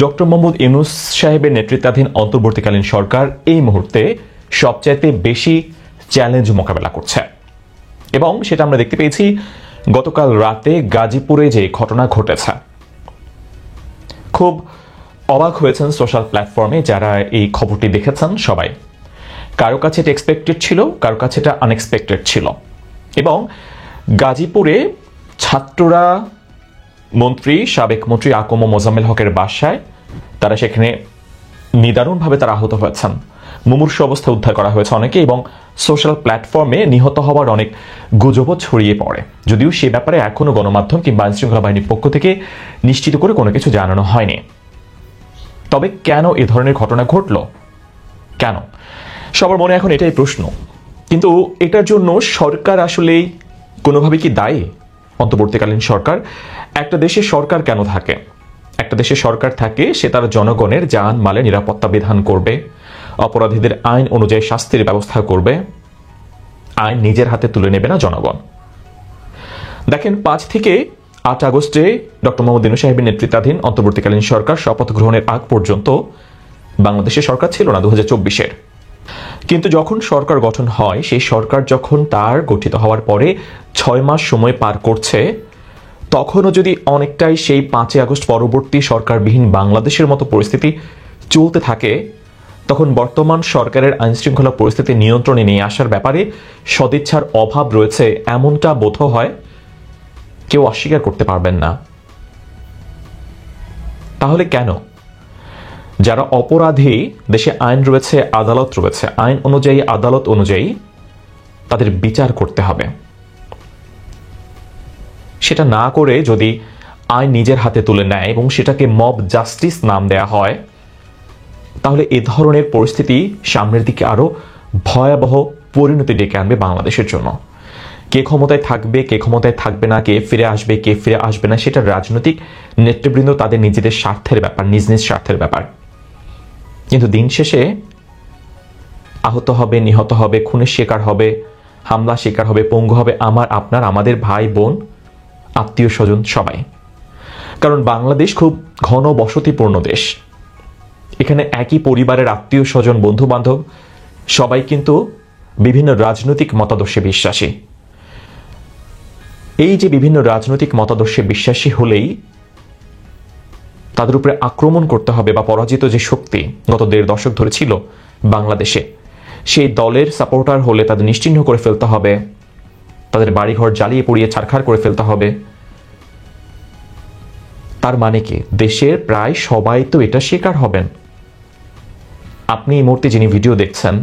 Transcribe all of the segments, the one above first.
Doctor Mohammad Yunus সাহেবের নেতৃত্বাধীন অন্তর্বর্তীকালীন সরকার এই মুহূর্তে সবচাইতে বেশি চ্যালেঞ্জ মোকাবেলা করছে এবং সেটা আমরা দেখতে পেয়েছি গতকাল রাতে গাজীপুরে যে ঘটনা ঘটেছে। খুব অবাক হয়েছেন সোশ্যাল প্ল্যাটফর্মে যারা এই খবরটি দেখেছেন সবাই। কারো কাছে এটা এক্সপেক্টেড ছিল, কারো কাছে এটা আনএক্সপেক্টেড ছিল। এবং গাজীপুরে ছাত্ররা সাবেক মন্ত্রী আকম মোজাম্মেল হকের বাসায় তারা সেখানে নিদারুণভাবে তারা আহত হয়েছেন। মুমূর্ষু অবস্থায় উদ্ধার করা হয়েছে অনেকে এবং সোশ্যাল প্ল্যাটফর্মে নিহত হওয়ার অনেক গুজবও ছড়িয়ে পড়ে, যদিও সে ব্যাপারে এখনো গণমাধ্যম কিংবা আইনশৃঙ্খলা বাহিনীর পক্ষ থেকে নিশ্চিত করে কোনো কিছু জানানো হয়নি। তবে কেন এ ধরনের ঘটনা ঘটল, কেন সবার মনে এখন এটাই প্রশ্ন। কিন্তু এটার জন্য সরকার আসলেই কোনোভাবে কি দায়ী? অন্তর্বর্তীকালীন সরকার, একটা দেশে সরকার কেন থাকে? একটা দেশে সরকার থাকে সে তার জনগণের জান মালের নিরাপত্তা বিধান করবে, অপরাধীদের আইন অনুযায়ী শাস্তির ব্যবস্থা করবে, আইন নিজের হাতে তুলে নেবে না জনগণ। দেখেন 5 থেকে 8 আগস্টে ডক্টর মোহাম্মদ ইউনূস সাহেবের নেতৃত্বাধীন অন্তর্বর্তীকালীন সরকার শপথ গ্রহণের আগ পর্যন্ত বাংলাদেশে সরকার ছিল না 2024-এর। কিন্তু যখন সরকার গঠন হয়, সেই সরকার যখন তার গঠিত হওয়ার পরে 6 মাস সময় পার করছে, তখনও যদি অনেকটাই সেই 5 আগস্ট পরবর্তী সরকারবিহীন বাংলাদেশের মতো পরিস্থিতি চলতে থাকে, তখন বর্তমান সরকারের আইনশৃঙ্খলা পরিস্থিতি নিয়ন্ত্রণে নিয়ে আসার ব্যাপারে সদিচ্ছার অভাব রয়েছে এমনটা বোধ হয় কেউ অস্বীকার করতে পারবেন না। তাহলে কেন যারা অপরাধী, দেশে আইন রয়েছে, আদালত রয়েছে, আইন অনুযায়ী আদালত অনুযায়ী তাদের বিচার করতে হবে, সেটা না করে যদি আইন নিজের হাতে তুলে নেয় এবং সেটাকে মব জাস্টিস নাম দেয়া হয়, তাহলে এ ধরনের পরিস্থিতি সামনের দিকে আরো ভয়াবহ পরিণতি ডেকে আনবে বাংলাদেশের জন্য। কে ক্ষমতায় থাকবে, কে ক্ষমতায় থাকবে না, কে ফিরে আসবে, কে ফিরে আসবে না, সেটা রাজনৈতিক নেতৃবৃন্দ তাদের নিজেদের স্বার্থের ব্যাপার, নিজ নিজ স্বার্থের ব্যাপার। কিন্তু দিন শেষে আহত হবে, নিহত হবে, খুনের শিকার হবে, হামলা শিকার হবে, পঙ্গু হবে আমার, আপনার, আমাদের ভাই বোন, আত্মীয় স্বজন সবাই। কারণ বাংলাদেশ খুব ঘন বসতিপূর্ণ দেশ। এখানে একই পরিবারের আত্মীয় স্বজন, বন্ধু বান্ধব সবাই কিন্তু বিভিন্ন রাজনৈতিক মতাদর্শে বিশ্বাসী। এই যে বিভিন্ন রাজনৈতিক মতাদর্শে বিশ্বাসী হলেই তাদের উপরে আক্রমণ করতে হবে বা পরাজিত যে শক্তি গত 1.5 দশক ধরে ছিল বাংলাদেশে, সেই দলের সাপোর্টার হলে তাদের নিশ্চিহ্ন করে ফেলতে হবে, তাদের বাড়িঘর জ্বালিয়ে পুড়িয়ে ছারখার করে ফেলতে হবে। তার মানে কি দেশের প্রায় সবাই তো এটা শিকার হবেন। আপনি এই মুহূর্তে যিনি ভিডিও দেখছেন,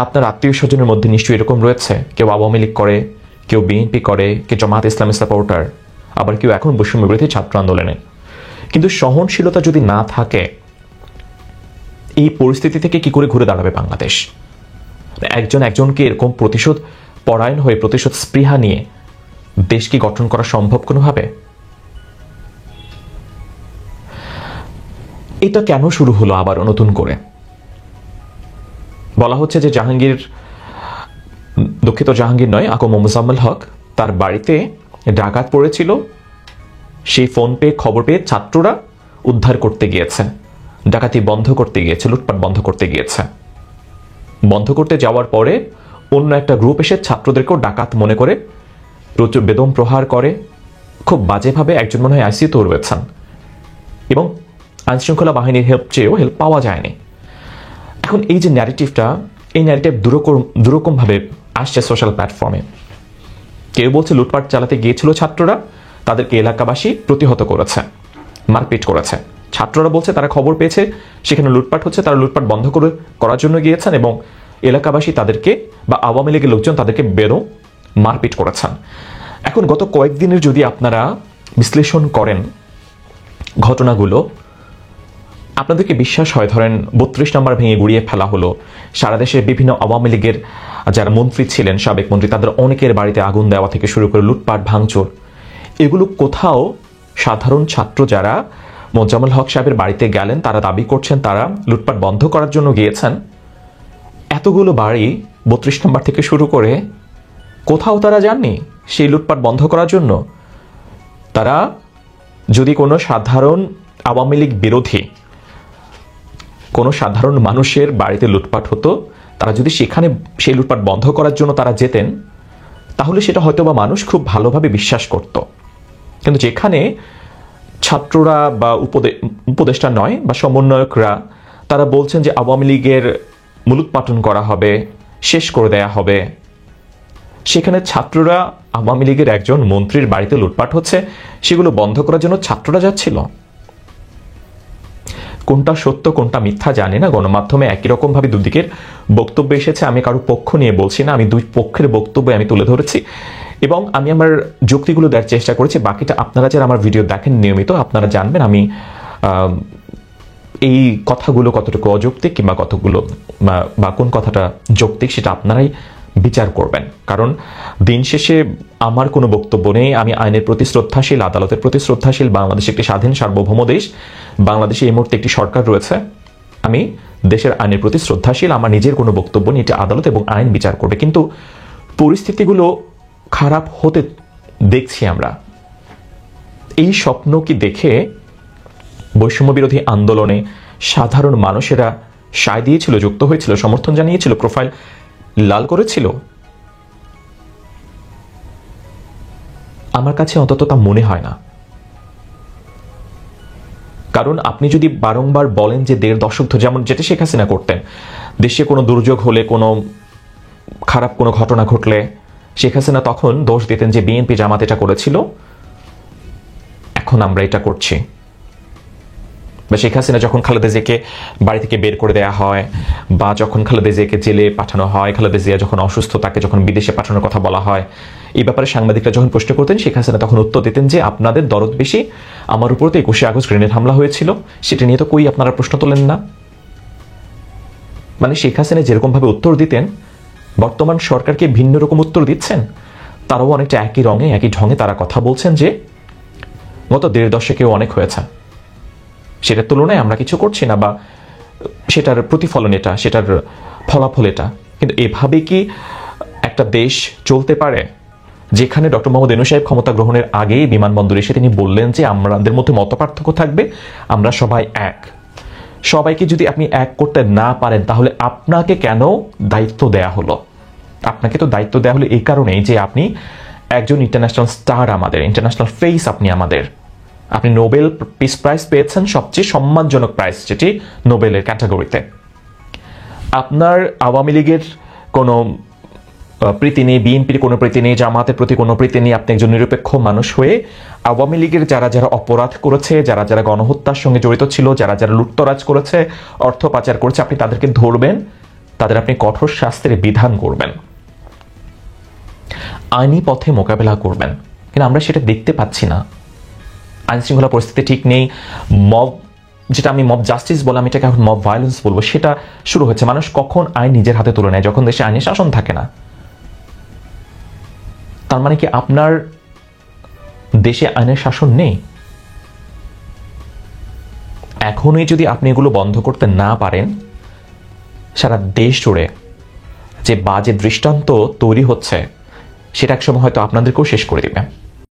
আপনার আত্মীয় স্বজনের মধ্যে নিশ্চয়ই এরকম রয়েছে, কেউ আওয়ামী লীগ করে, কেউ বিএনপি করে, কেউ জামাত ইসলামের সাপোর্টার, আবার কেউ এখন বৈষম্য বিরোধী ছাত্র আন্দোলনে। কিন্তু সহনশীলতা যদি না থাকে, এই পরিস্থিতি থেকে কি করে ঘুরে দাঁড়াবে বাংলাদেশ? একজন একজনকে এরকম প্রতিশোধ পরায়ণ হয়ে, প্রতিশোধ স্পৃহা নিয়ে দেশ কি গঠন করা সম্ভব কোনোভাবে? এটা কেন শুরু হলো আবার নতুন করে? বলা হচ্ছে যে জাহাঙ্গীর নয়, আকম মোজাম্মেল হক, তার বাড়িতে ডাকাত পড়েছিল, সেই ফোন পেয়ে খবর পেয়ে ছাত্ররা উদ্ধার করতে গিয়েছে, ডাকাতি বন্ধ করতে গিয়েছে, লুটপাট বন্ধ করতে গিয়েছে। বন্ধ করতে যাওয়ার পরে অন্য একটা গ্রুপ এসে ছাত্রদেরকেও ডাকাত মনে করে প্রচুর বেদম প্রহার করে, খুব বাজেভাবে। একজন মনে হয় আইসিইউতেও রয়েছেন এবং আইনশৃঙ্খলা বাহিনীর হেল্প চেয়েও হেল্প পাওয়া যায়নি। এখন এই যে ন্যারেটিভটা, এই ন্যারেটিভ দুরকমভাবে আসছে সোশ্যাল প্ল্যাটফর্মে। কেউ বলছে লুটপাট চালাতে গিয়েছিল ছাত্ররা, তাদেরকে এলাকাবাসী প্রতিহত করেছে, মারপিট করেছে। ছাত্ররা বলছে তারা খবর পেয়েছে সেখানে লুটপাট হচ্ছে, তারা লুটপাট বন্ধ করার জন্য গিয়েছেন এবং এলাকাবাসী তাদেরকে বা আওয়ামী লীগের লোকজন তাদেরকে মারপিট করেছেন। এখন গত কয়েকদিনের যদি আপনারা বিশ্লেষণ করেন ঘটনাগুলো, আপনাদেরকে বিশ্বাস হয় ধরেন 32 নম্বর ভেঙে গুড়িয়ে ফেলা হলো, সারা দেশের বিভিন্ন আওয়ামী লীগের যারা মন্ত্রী ছিলেন, সাবেক মন্ত্রী, তাদের অনেকের বাড়িতে আগুন দেওয়া থেকে শুরু করে লুটপাট ভাঙচুর, এগুলো কোথাও সাধারণ ছাত্র যারা মোজাম্মেল হক সাহেবের বাড়িতে গেলেন, তারা দাবি করছেন তারা লুটপাট বন্ধ করার জন্য গিয়েছেন। এতগুলো বাড়ি 32 নম্বর থেকে শুরু করে কোথাও তারা যাননি সেই লুটপাট বন্ধ করার জন্য। তারা যদি কোনো সাধারণ আওয়ামী লীগ বিরোধী কোনো সাধারণ মানুষের বাড়িতে লুটপাট হতো, তারা যদি সেখানে সেই লুটপাট বন্ধ করার জন্য তারা যেতেন, তাহলে সেটা হয়তো বা মানুষ খুব ভালোভাবে বিশ্বাস করত। কিন্তু যেখানে ছাত্ররা বা উপদেষ্টা নয় বা সমন্বয়করা তারা বলছেন যে আওয়ামী লীগের মূলোৎপাটন করা হবে, শেষ করে দেয়া হবে, সেখানে ছাত্ররা আওয়ামী লীগের একজন মন্ত্রীর বাড়িতে লুটপাট হচ্ছে, সেগুলো বন্ধ করার জন্য ছাত্ররা যাচ্ছিল। কোনটা সত্য কোনটা মিথ্যা জানি না, গণমাধ্যমে একই রকম ভাবে দুদিকের বক্তব্য এসেছে। আমি কারো পক্ষ নিয়ে বলছি না, আমি দুই পক্ষের বক্তব্য আমি তুলে ধরেছি এবং আমি আমার যুক্তিগুলো দেওয়ার চেষ্টা করেছি। বাকিটা আপনারা যারা আমার ভিডিও দেখেন নিয়মিত, আপনারা জানবেন আমি এই কথাগুলো কতটুকু অযৌক্তিক কিংবা কতগুলো বা কোন কথাটা যৌক্তিক সেটা আপনারাই বিচার করবেন। কারণ দিন শেষে আমার কোনো বক্তব্য নেই। আমি আইনের প্রতি শ্রদ্ধাশীল, আদালতের প্রতি শ্রদ্ধাশীল। বাংলাদেশ একটি স্বাধীন সার্বভৌম দেশ, বাংলাদেশে এই মুহূর্তে একটি সরকার রয়েছে। আমি দেশের আইনের প্রতি শ্রদ্ধাশীল। আমার নিজের কোনো বক্তব্য নেই, এটা আদালত এবং আইন বিচার করবে। কিন্তু পরিস্থিতিগুলো খারাপ হতে দেখছি আমরা। এই স্বপ্ন কি দেখে বৈষম্য বিরোধী আন্দোলনে সাধারণ মানুষেরা সায় দিয়েছিল, যুক্ত হয়েছিল, সমর্থন জানিয়েছিল, প্রোফাইল লাল করেছিল? আমার কাছে অন্তত তা মনে হয় না। কারণ আপনি যদি বারংবার বলেন যে 1.5 দশক ধরে, যেমন যেটা শেখ হাসিনা করতেন, দেশে কোনো দুর্যোগ হলে, কোনো খারাপ কোনো ঘটনা ঘটলে শেখ হাসিনা তখন দোষ দিতেন যে বিএনপি জামাত এটা করেছিল, এখন আমরা এটা করছি। বা শেখ হাসিনা যখন খালেদা জিয়াকে বাড়ি থেকে বের করে দেওয়া হয়, বা যখন খালেদা জিয়াকে জেলে পাঠানো হয়, খালেদা জিয়া যখন অসুস্থ তাকে যখন বিদেশে পাঠানোর কথা বলা হয়, এই ব্যাপারে সাংবাদিকরা যখন প্রশ্ন করতেন, শেখ হাসিনা তখন উত্তর দিতেন যে আপনাদের দরদ বেশি, আমার উপর তো 21শে আগস্ট গ্রেনেড হামলা হয়েছিল, সেটা নিয়ে তো কই আপনারা প্রশ্ন তোলেন না। মানে শেখ হাসিনা যেরকম ভাবে উত্তর দিতেন, বর্তমান সরকারকে ভিন্ন রকম উত্তর দিচ্ছেন। তারাও অনেকটা একই রঙে একই ঢঙে তারা কথা বলছেন যে গত 1.5 দশকেও অনেক হয়েছে, সেটার তুলনায় আমরা কিছু করছি না, বা সেটার প্রতিফলন এটা, সেটার ফলাফল এটা। কিন্তু এভাবে কি একটা দেশ চলতে পারে, যেখানে ডক্টর মোহাম্মদ ইউনূস সাহেব ক্ষমতা গ্রহণের আগেই বিমানবন্দরে এসে তিনি বললেন যে আমাদের মধ্যে মতপার্থক্য থাকবে, আমরা সবাই এক। সবাইকে যদি আপনি এক করতে না পারেন, তাহলে আপনাকে কেন দায়িত্ব দেয়া হলো? আপনাকে তো দায়িত্ব দেয়া হলো এই কারণেই যে আপনি একজন ইন্টারন্যাশনাল স্টার, আমাদের ইন্টারন্যাশনাল ফেস আপনি নোবেল পিস প্রাইজ পেয়েছেন, সবচেয়ে সম্মানজনক প্রাইজ, যেটি নোবেলের ক্যাটাগরিতে। আপনার আওয়ামী লীগের কোনো প্রীতি নেই, বিএনপির কোনো প্রীতি নেই, জামাতের প্রতি কোনো প্রীতি নেই। আপনি একজন নিরপেক্ষ মানুষ হয়ে আওয়ামী লীগের যারা যারা অপরাধ করেছে, যারা যারা গণহত্যার সঙ্গে জড়িত ছিল, যারা যারা লুটতরাজ করেছে, অর্থ পাচার করেছে, আপনি তাদেরকে ধরবেন, তাদের আপনি কঠোর শাস্তির বিধান করবেন, আইনি পথে মোকাবেলা করবেন। কিন্তু আমরা সেটা দেখতে পাচ্ছি না। আইন শৃঙ্খলা পরিস্থিতি ঠিক নেই। মব, যেটা আমি মব জাস্টিস বললাম, এটাকে এখন মব ভায়োলেন্স বলবো, সেটা শুরু হচ্ছে। মানুষ কখন আইন নিজের হাতে তুলে নেয়? যখন দেশে আইনের শাসন থাকে না। তার মানে কি আপনার দেশে আইনের শাসন নেই? এখনই যদি আপনি এগুলো বন্ধ করতে না পারেন, সারা দেশ জুড়ে যে বাজে দৃষ্টান্ত তৈরি হচ্ছে, সেটা একসময় হয়তো আপনাদেরকেও শেষ করে দিবে।